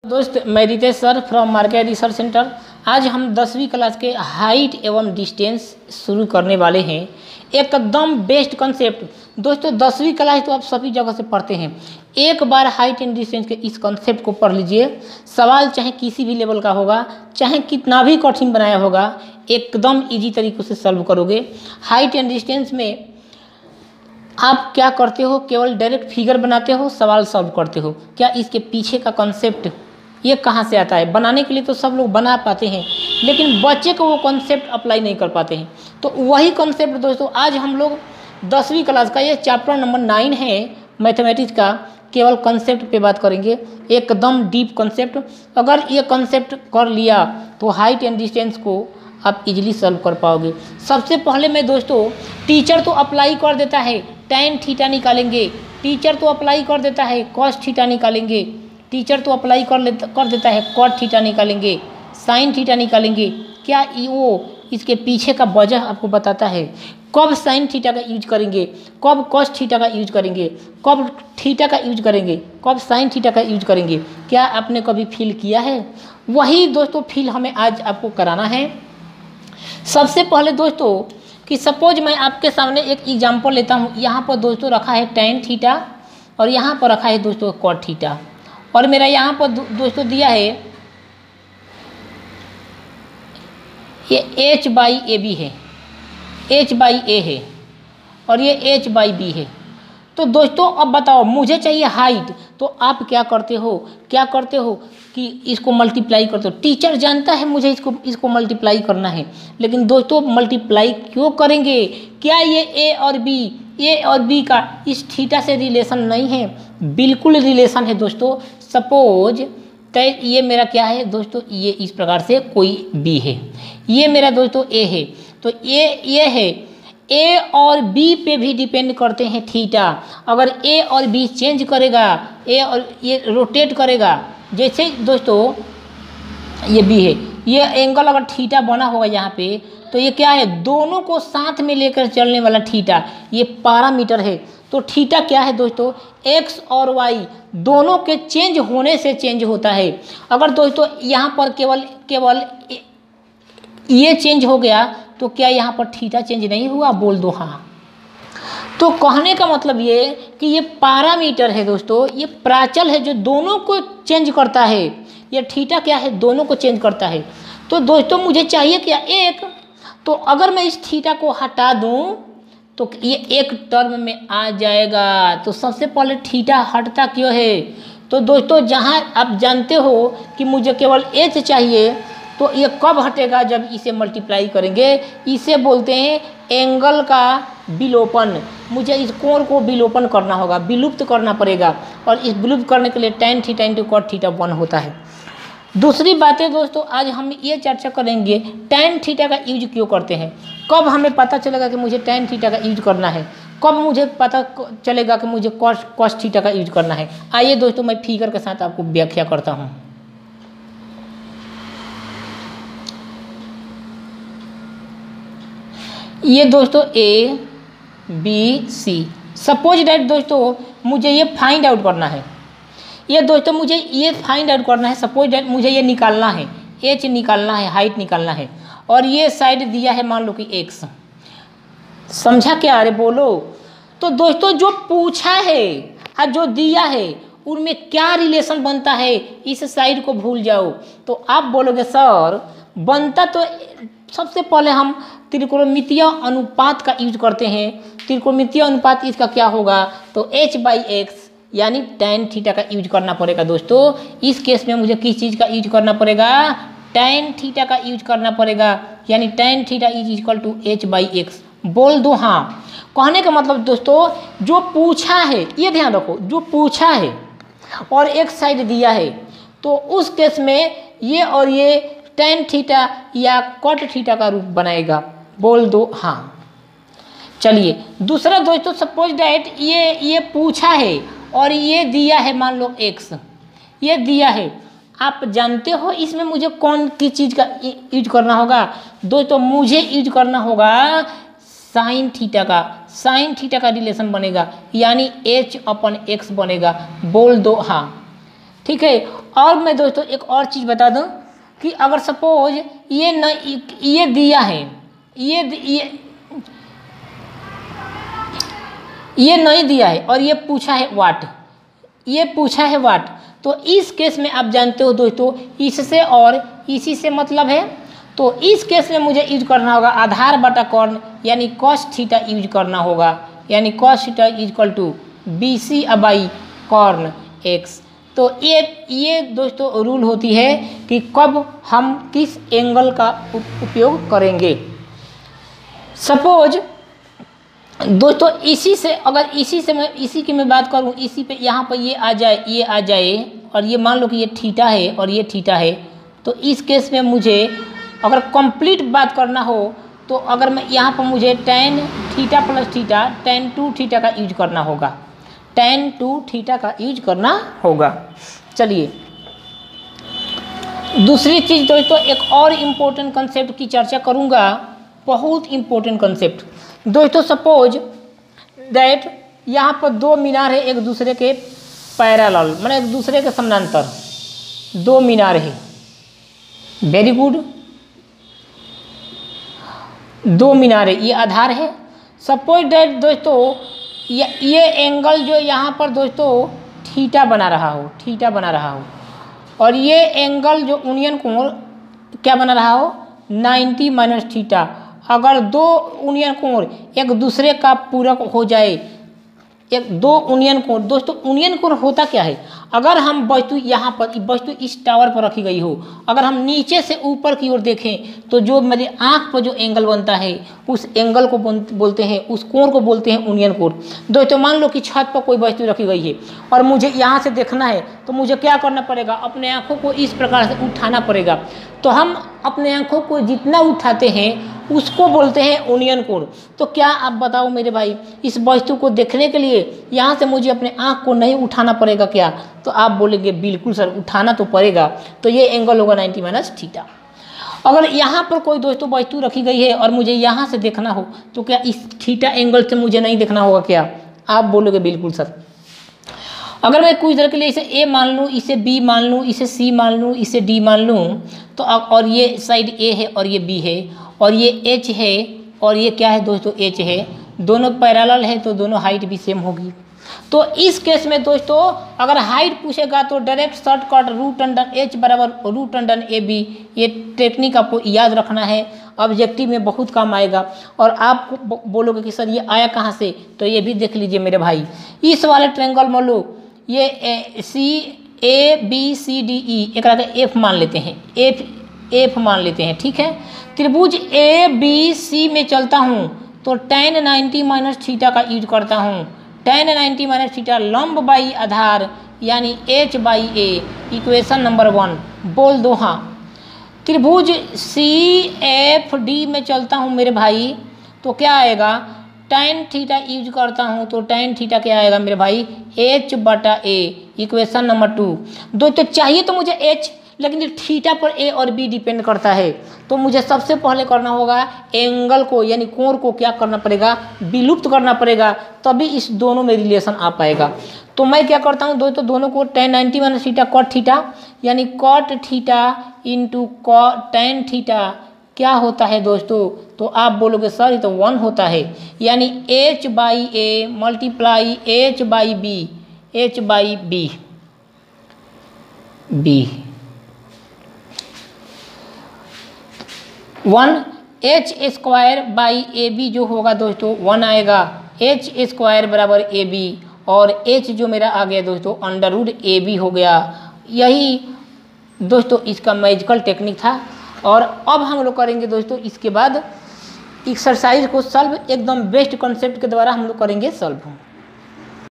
दोस्त मैं Ritesh sir from market research centre. आज हम 10वीं क्लास के हाइट एवं डिस्टेंस शुरू करने वाले हैं। एकदम बेस्ट कंसेप्ट दोस्तों, 10वीं क्लास तो आप सभी जगह से पढ़ते हैं। एक बार हाइट एंड डिस्टेंस के इस कंसेप्ट को पढ़ लीजिए। सवाल चाहे किसी भी लेवल का होगा, चाहे कितना भी कठिन बनाया होगा, एकदम ईजी तरीके से सॉल्व करोगे। हाइट एंड डिस्टेंस में आप क्या करते हो, केवल डायरेक्ट फिगर बनाते हो, सवाल सॉल्व करते हो। क्या इसके पीछे का कॉन्सेप्ट ये कहाँ से आता है? बनाने के लिए तो सब लोग बना पाते हैं, लेकिन बच्चे को वो कॉन्सेप्ट अप्लाई नहीं कर पाते हैं। तो वही कॉन्सेप्ट दोस्तों आज हम लोग 10वीं क्लास का ये चैप्टर नंबर 9 है मैथमेटिक्स का, केवल कॉन्सेप्ट पे बात करेंगे। एकदम डीप कॉन्सेप्ट। अगर ये कॉन्सेप्ट कर लिया तो हाइट एंड डिस्टेंस को आप इजीली सॉल्व कर पाओगे। सबसे पहले मैं दोस्तों, टीचर तो अप्लाई कर देता है tan थीटा निकालेंगे, टीचर तो अप्लाई कर देता है cos थीटा निकालेंगे, टीचर तो अप्लाई कर देता है cot थीटा निकालेंगे, sin थीटा निकालेंगे। क्या वो इसके पीछे का वजह आपको बताता है? कब sin थीटा का यूज करेंगे, कब cos थीटा का यूज करेंगे, कब थीटा का यूज करेंगे, कब sin थीटा का यूज करेंगे? क्या आपने कभी फील किया है? वही दोस्तों फील हमें आज आपको कराना है। सबसे पहले दोस्तों कि सपोज मैं आपके सामने एक एग्जांपल लेता हूँ। यहाँ पर दोस्तों रखा है tan थीटा और यहाँ पर रखा है दोस्तों cot थीटा, और मेरा यहाँ पर दोस्तों दिया है ये h/ab है, h/a है, और ये h/b है। तो दोस्तों अब बताओ, मुझे चाहिए हाइट, तो आप क्या करते हो कि इसको मल्टीप्लाई करते हो। टीचर जानता है मुझे इसको मल्टीप्लाई करना है, लेकिन दोस्तों मल्टीप्लाई क्यों करेंगे? क्या ये ए और बी का इस थीटा से रिलेशन नहीं है? बिल्कुल रिलेशन है दोस्तों। सपोज ये मेरा क्या है दोस्तों, ये इस प्रकार से कोई बी है, ये मेरा दोस्तों ए है, तो ये है। ए और बी पे भी डिपेंड करते हैं थीटा। अगर ए और बी चेंज करेगा, ए और ये रोटेट करेगा, जैसे दोस्तों ये बी है, ये एंगल अगर थीटा बना होगा यहाँ पे, तो ये क्या है? दोनों को साथ में लेकर चलने वाला थीटा, ये पैरामीटर है। तो थीटा क्या है दोस्तों? एक्स और वाई दोनों के चेंज होने से चेंज होता है। अगर दोस्तों यहाँ पर केवल ये चेंज हो गया, तो क्या यहाँ पर थीटा चेंज नहीं हुआ? बोल दो हाँ। तो कहने का मतलब ये कि ये पैरामीटर है दोस्तों, ये प्राचल है जो दोनों को चेंज करता है। ये थीटा क्या है? दोनों को चेंज करता है। तो दोस्तों मुझे चाहिए क्या? एक। तो अगर मैं इस थीटा को हटा दूं तो ये एक टर्म में आ जाएगा। तो सबसे पहले थीटा हटता क्यों है? तो दोस्तों जहाँ आप जानते हो कि मुझे केवल एच चाहिए, तो ये कब हटेगा? जब इसे मल्टीप्लाई करेंगे। इसे बोलते हैं एंगल का विलोपन। मुझे इस कोण को विलोपन करना होगा, विलुप्त करना पड़ेगा, और इस विलुप्त करने के लिए tan theta into cot theta 1 होता है। दूसरी बातें दोस्तों आज हम ये चर्चा करेंगे, tan थीटा का यूज क्यों करते हैं, कब हमें पता चलेगा कि मुझे tan थीटा का यूज करना है, कब मुझे पता चलेगा कि मुझे cos थीटा का यूज करना है। आइए दोस्तों मैं फिगर के साथ आपको व्याख्या करता हूँ। ये दोस्तों A B C, suppose that दोस्तों मुझे ये फाइंड आउट करना है। ये दोस्तों मुझे ये फाइंड आउट करना है। सपोज दैट मुझे ये निकालना है, एच निकालना है, हाइट निकालना है, और ये साइड दिया है मान लो कि एक्स। समझा क्या? अरे बोलो। तो दोस्तों जो पूछा है और जो दिया है उनमें क्या रिलेशन बनता है, इस साइड को भूल जाओ। तो आप बोलोगे सर बनता, तो सबसे पहले हम त्रिकोणमितीय अनुपात का यूज करते हैं। त्रिकोणमितीय अनुपात इसका क्या होगा? तो h/x यानी tan थीटा का यूज करना पड़ेगा दोस्तों। इस केस में मुझे किस चीज़ का यूज करना पड़ेगा? tan थीटा का यूज करना पड़ेगा, यानी tan theta is equal to h/x। बोल दो हाँ। कहने का मतलब दोस्तों जो पूछा है, ये ध्यान रखो, जो पूछा है और एक साइड दिया है, तो उस केस में ये और ये tan थीटा या cot थीटा का रूप बनाएगा। बोल दो हाँ। चलिए दूसरा दोस्तों, सपोज दैट ये पूछा है और ये दिया है मान लो x, ये दिया है। आप जानते हो इसमें मुझे कौन किस चीज़ का यूज करना होगा? दोस्तों मुझे यूज करना होगा साइन थीटा का। साइन थीटा का रिलेशन बनेगा, यानी h/x बनेगा। बोल दो हाँ। ठीक है। और मैं दोस्तों एक और चीज़ बता दूं कि अगर सपोज ये दिया है, ये नहीं दिया है और ये पूछा है वाट, ये पूछा है वाट, तो इस केस में आप जानते हो दोस्तों इससे और इसी से मतलब है, तो इस केस में मुझे यूज करना होगा आधार बटा कॉर्न यानी कॉस थीटा यूज करना होगा, यानी cos theta equal to BC by कॉर्न एक्स। तो ये दोस्तों रूल होती है कि कब हम किस एंगल का उपयोग करेंगे। सपोज दोस्तों इसी से अगर इसी की मैं बात करूं, इसी पे यहाँ पर ये आ जाए और ये मान लो कि ये थीटा है और ये थीटा है, तो इस केस में मुझे अगर कंप्लीट बात करना हो तो अगर मैं यहाँ पर मुझे tan theta plus theta tan 2 theta का यूज करना होगा, tan 2 थीटा का यूज करना होगा। चलिए दूसरी चीज़ दोस्तों एक और इम्पोर्टेंट कंसेप्ट की चर्चा करूँगा, बहुत इम्पोर्टेंट कंसेप्ट दोस्तों। सपोज दैट यहाँ पर दो मीनार है एक दूसरे के पैरेलल, मतलब एक दूसरे के समानांतर दो मीनार है, वेरी गुड, दो मीनार है, ये आधार है। सपोज दैट दोस्तों ये एंगल जो यहाँ पर दोस्तों थीटा बना रहा हो और ये एंगल जो यूनियन कोण क्या बना रहा हो 90 माइनस थीटा। अगर दो यूनियन कोण एक दूसरे का पूरक हो जाए, दो यूनियन कोण, दोस्तों यूनियन कोण होता क्या है, अगर हम वस्तु यहाँ पर वस्तु इस टावर पर रखी गई हो, अगर हम नीचे से ऊपर की ओर देखें तो जो मेरी आँख पर जो एंगल बनता है उस एंगल को बोलते हैं, उस कोण को बोलते हैं यूनियन कोण। दोस्तों मान लो कि छत पर कोई वस्तु रखी गई है और मुझे यहाँ से देखना है, तो मुझे क्या करना पड़ेगा, अपने आँखों को इस प्रकार से उठाना पड़ेगा। तो हम अपने आँखों को जितना उठाते हैं उसको बोलते हैं यूनियन कोण। तो क्या आप बताओ मेरे भाई, इस वस्तु को देखने के लिए यहाँ से मुझे अपने आँख को नहीं उठाना पड़ेगा क्या? तो आप बोलेंगे बिल्कुल सर उठाना तो पड़ेगा। तो ये एंगल होगा 90 माइनस थीटा। अगर यहाँ पर कोई दोस्तों वस्तु रखी गई है और मुझे यहाँ से देखना हो तो क्या इस थीटा एंगल से मुझे नहीं देखना होगा क्या? आप बोलोगे बिल्कुल सर। अगर मैं कुछ देर के लिए इसे A मान लूँ, इसे B मान लूँ, इसे C मान लूँ, इसे D मान लूँ, तो और ये साइड A है और ये B है और ये H है और ये क्या है दोस्तों H है, दोनों पैरेलल है तो दोनों हाइट भी सेम होगी। तो इस केस में दोस्तों अगर हाइट पूछेगा तो direct shortcut root under H बराबर रूट अंडर AB, ये टेक्निक आपको याद रखना है, ऑब्जेक्टिव में बहुत काम आएगा। और आप बोलोगे कि सर ये आया कहाँ से, तो ये भी देख लीजिए मेरे भाई। इस वाले ट्रायंगल में लो ये ABCDE एक F मान लेते हैं, F मान लेते हैं, ठीक है। त्रिभुज ABC में चलता हूँ तो tan 90 माइनस थीटा का यूज करता हूँ। tan 90 माइनस थीटा लंब बाई आधार यानी H by A, equation number 1 बोल दो हाँ। त्रिभुज CFD में चलता हूँ मेरे भाई तो क्या आएगा, tan थीटा यूज करता हूँ तो tan थीटा क्या आएगा मेरे भाई H बटा A, इक्वेशन नंबर 2। दोस्तों चाहिए तो मुझे H, लेकिन थीटा पर A और B डिपेंड करता है, तो मुझे सबसे पहले करना होगा एंगल को यानी कोण को क्या करना पड़ेगा, विलुप्त करना पड़ेगा, तभी इस दोनों में रिलेशन आ पाएगा। तो मैं क्या करता हूँ दोस्तों, दोनों को tan 90 minus theta cot theta यानी cot theta into tan theta क्या होता है दोस्तों, तो आप बोलोगे सर ये तो 1 होता है, यानी H by A multiply H by B 1 H square by AB जो होगा दोस्तों 1 आएगा, H स्क्वायर बराबर AB और H जो मेरा आ गया दोस्तों अंडर रूट AB हो गया। यही दोस्तों इसका मैजिकल टेक्निक था। और अब हम लोग करेंगे दोस्तों इसके बाद एक्सरसाइज को सॉल्व, एकदम बेस्ट कॉन्सेप्ट के द्वारा हम लोग करेंगे सॉल्व।